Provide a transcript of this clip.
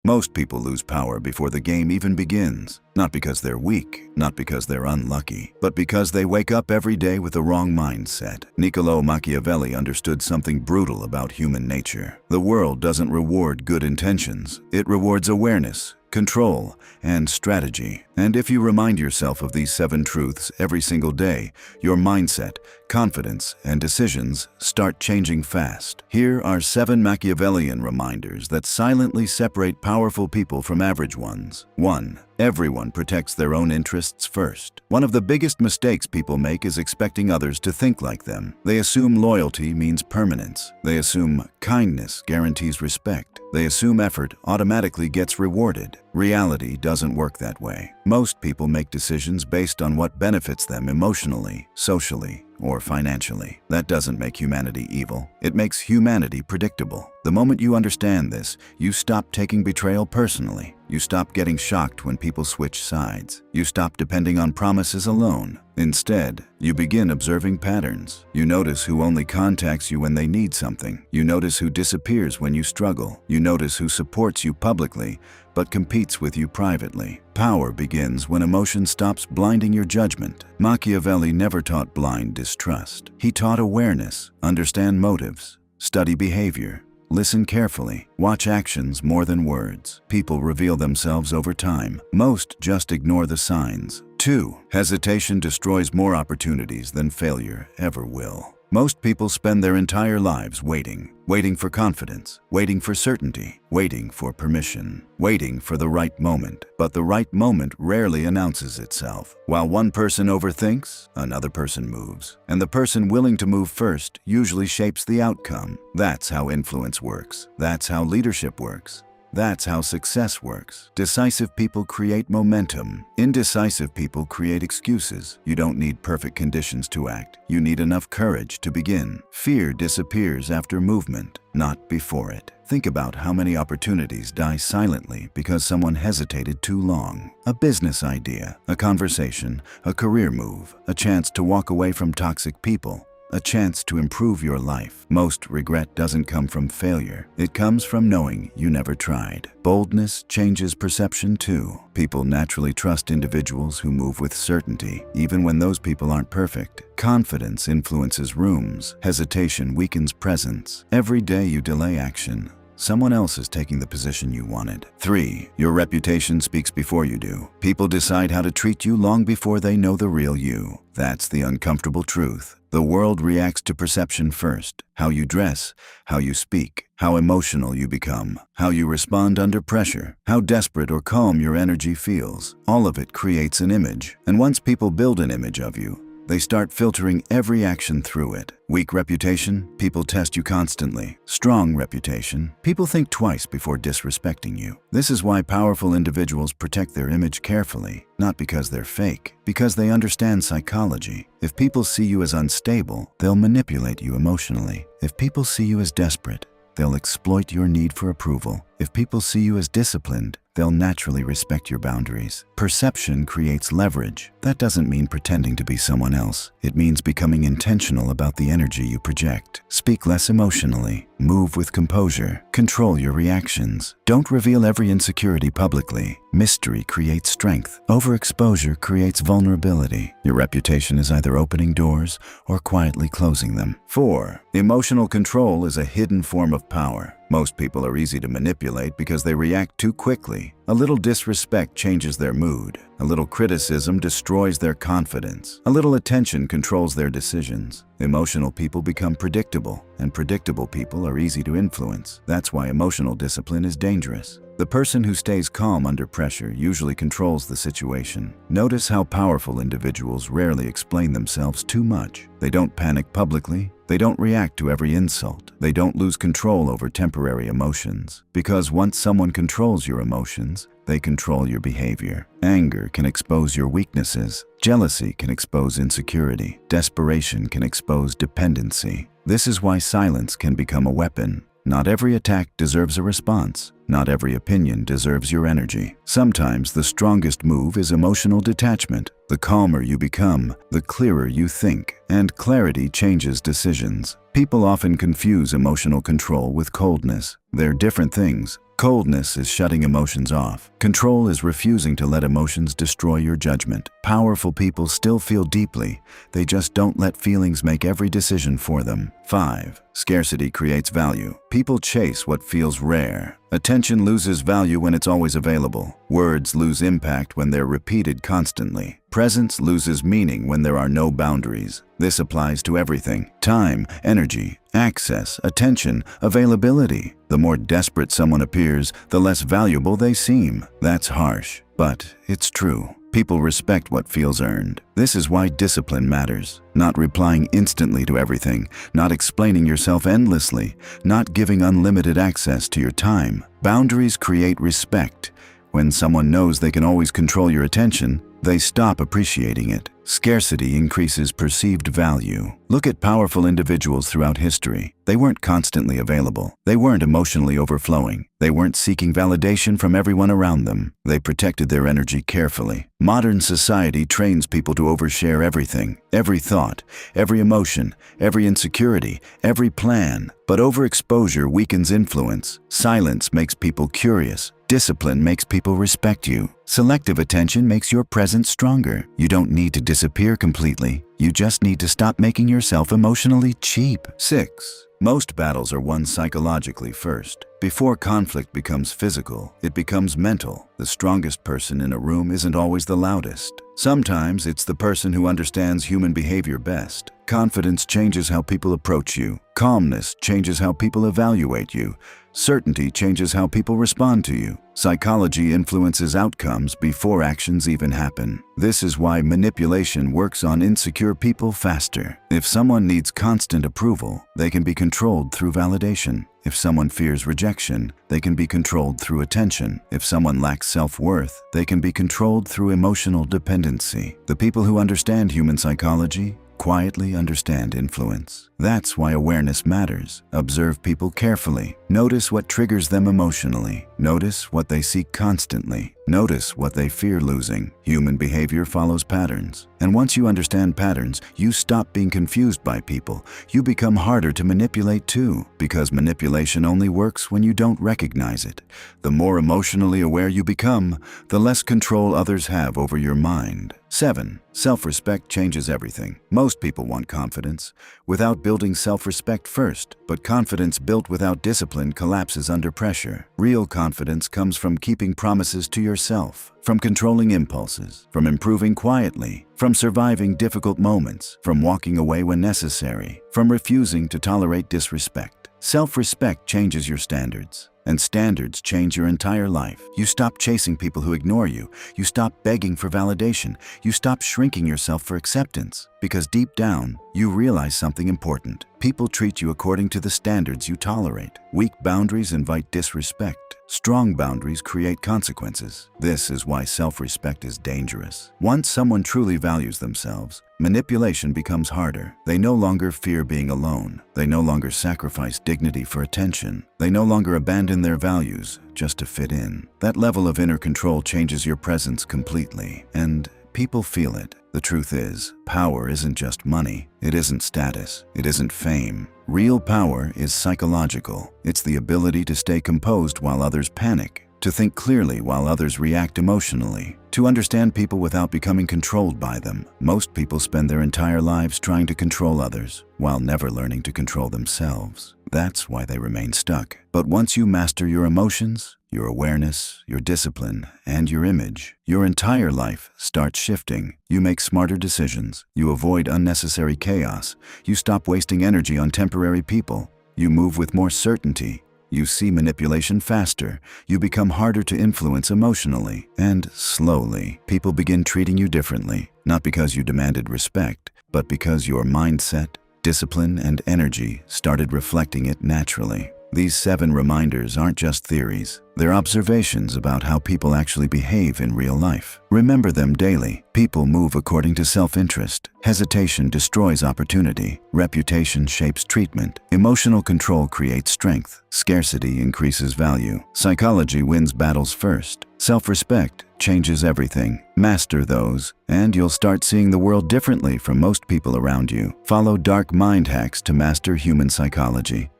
Most people lose power before the game even begins. Not because they're weak, not because they're unlucky, but because they wake up every day with the wrong mindset. Niccolò Machiavelli understood something brutal about human nature. The world doesn't reward good intentions. It rewards awareness, control, and strategy. And if you remind yourself of these 7 truths every single day, your mindset, confidence, and decisions start changing fast. Here are 7 Machiavellian reminders that silently separate powerful people from average ones. 1. Everyone protects their own interests first. One of the biggest mistakes people make is expecting others to think like them. They assume loyalty means permanence. They assume kindness guarantees respect. They assume effort automatically gets rewarded. Reality doesn't work that way. Most people make decisions based on what benefits them emotionally, socially, or financially. That doesn't make humanity evil. It makes humanity predictable. The moment you understand this, you stop taking betrayal personally. You stop getting shocked when people switch sides. You stop depending on promises alone. Instead, you begin observing patterns. You notice who only contacts you when they need something. You notice who disappears when you struggle. You notice who supports you publicly, but competes with you privately. Power begins when emotion stops blinding your judgment. Machiavelli never taught blind distrust. He taught awareness, understand motives, study behavior, listen carefully, watch actions more than words. People reveal themselves over time. Most just ignore the signs. 2. Hesitation destroys more opportunities than failure ever will. Most people spend their entire lives waiting for confidence, waiting for certainty, waiting for permission, waiting for the right moment. But the right moment rarely announces itself. While one person overthinks, another person moves. And the person willing to move first usually shapes the outcome. That's how influence works. That's how leadership works. That's how success works. Decisive people create momentum. Indecisive people create excuses. You don't need perfect conditions to act. You need enough courage to begin. Fear disappears after movement, not before it. Think about how many opportunities die silently because someone hesitated too long. A business idea, a conversation, a career move, a chance to walk away from toxic people. A chance to improve your life. Most regret doesn't come from failure. It comes from knowing you never tried. Boldness changes perception too. People naturally trust individuals who move with certainty, even when those people aren't perfect. Confidence influences rooms. Hesitation weakens presence. Every day you delay action, someone else is taking the position you wanted. 3. Your reputation speaks before you do. People decide how to treat you long before they know the real you. That's the uncomfortable truth. The world reacts to perception first. How you dress, how you speak, how emotional you become, how you respond under pressure, how desperate or calm your energy feels. All of it creates an image. And once people build an image of you, they start filtering every action through it. Weak reputation, people test you constantly. Strong reputation, people think twice before disrespecting you. This is why powerful individuals protect their image carefully, not because they're fake, because they understand psychology. If people see you as unstable, they'll manipulate you emotionally. If people see you as desperate, they'll exploit your need for approval. If people see you as disciplined, they'll naturally respect your boundaries. Perception creates leverage. That doesn't mean pretending to be someone else. It means becoming intentional about the energy you project. Speak less emotionally. Move with composure. Control your reactions. Don't reveal every insecurity publicly. Mystery creates strength. Overexposure creates vulnerability. Your reputation is either opening doors or quietly closing them. 4. Emotional control is a hidden form of power. Most people are easy to manipulate because they react too quickly. A little disrespect changes their mood. A little criticism destroys their confidence. A little attention controls their decisions. Emotional people become predictable, and predictable people are easy to influence. That's why emotional discipline is dangerous. The person who stays calm under pressure usually controls the situation. Notice how powerful individuals rarely explain themselves too much. They don't panic publicly. They don't react to every insult. They don't lose control over temporary emotions. Because once someone controls your emotions, they control your behavior. Anger can expose your weaknesses. Jealousy can expose insecurity. Desperation can expose dependency. This is why silence can become a weapon. Not every attack deserves a response. Not every opinion deserves your energy. Sometimes the strongest move is emotional detachment. The calmer you become, the clearer you think, and clarity changes decisions. People often confuse emotional control with coldness. They're different things. Coldness is shutting emotions off. Control is refusing to let emotions destroy your judgment. Powerful people still feel deeply. They just don't let feelings make every decision for them. 5. Scarcity creates value. People chase what feels rare. Attention loses value when it's always available. Words lose impact when they're repeated constantly. Presence loses meaning when there are no boundaries. This applies to everything: time, energy, access, attention, availability. The more desperate someone appears, the less valuable they seem. That's harsh, but it's true. People respect what feels earned. This is why discipline matters. Not replying instantly to everything, not explaining yourself endlessly, not giving unlimited access to your time. Boundaries create respect. When someone knows they can always control your attention, they stop appreciating it. Scarcity increases perceived value. Look at powerful individuals throughout history. They weren't constantly available. They weren't emotionally overflowing. They weren't seeking validation from everyone around them. They protected their energy carefully. Modern society trains people to overshare everything, every thought, every emotion, every insecurity, every plan. But overexposure weakens influence. Silence makes people curious. Discipline makes people respect you. Selective attention makes your presence stronger. You don't need to disappear completely. You just need to stop making yourself emotionally cheap. 6. Most battles are won psychologically first. Before conflict becomes physical, it becomes mental. The strongest person in a room isn't always the loudest. Sometimes it's the person who understands human behavior best. Confidence changes how people approach you. Calmness changes how people evaluate you. Certainty changes how people respond to you. Psychology influences outcomes before actions even happen. This is why manipulation works on insecure people faster. If someone needs constant approval, they can be controlled through validation. If someone fears rejection, they can be controlled through attention. If someone lacks self-worth, they can be controlled through emotional dependency. The people who understand human psychology quietly understand influence. That's why awareness matters. Observe people carefully. Notice what triggers them emotionally. Notice what they seek constantly. Notice what they fear losing. Human behavior follows patterns. And once you understand patterns, you stop being confused by people. You become harder to manipulate too, because manipulation only works when you don't recognize it. The more emotionally aware you become, the less control others have over your mind. 7. Self-respect changes everything. Most people want confidence without building self-respect first, but confidence built without discipline collapses under pressure. Real confidence comes from keeping promises to yourself, from controlling impulses, from improving quietly, from surviving difficult moments, from walking away when necessary, from refusing to tolerate disrespect. Self-respect changes your standards, and standards change your entire life. You stop chasing people who ignore you. You stop begging for validation. You stop shrinking yourself for acceptance. Because deep down, you realize something important. People treat you according to the standards you tolerate. Weak boundaries invite disrespect. Strong boundaries create consequences. This is why self-respect is dangerous. Once someone truly values themselves, manipulation becomes harder. They no longer fear being alone. They no longer sacrifice dignity for attention. They no longer abandon their values just to fit in. That level of inner control changes your presence completely, and people feel it. The truth is, power isn't just money. It isn't status. It isn't fame. Real power is psychological. It's the ability to stay composed while others panic, to think clearly while others react emotionally, to understand people without becoming controlled by them. Most people spend their entire lives trying to control others, while never learning to control themselves. That's why they remain stuck. But once you master your emotions, your awareness, your discipline, and your image, your entire life starts shifting. You make smarter decisions. You avoid unnecessary chaos. You stop wasting energy on temporary people. You move with more certainty. You see manipulation faster. You become harder to influence emotionally. And slowly, people begin treating you differently. Not because you demanded respect, but because your mindset, discipline, and energy started reflecting it naturally. These 7 reminders aren't just theories. They're observations about how people actually behave in real life. Remember them daily. People move according to self-interest. Hesitation destroys opportunity. Reputation shapes treatment. Emotional control creates strength. Scarcity increases value. Psychology wins battles first. Self-respect changes everything. Master those, and you'll start seeing the world differently from most people around you. Follow dark mind hacks to master human psychology.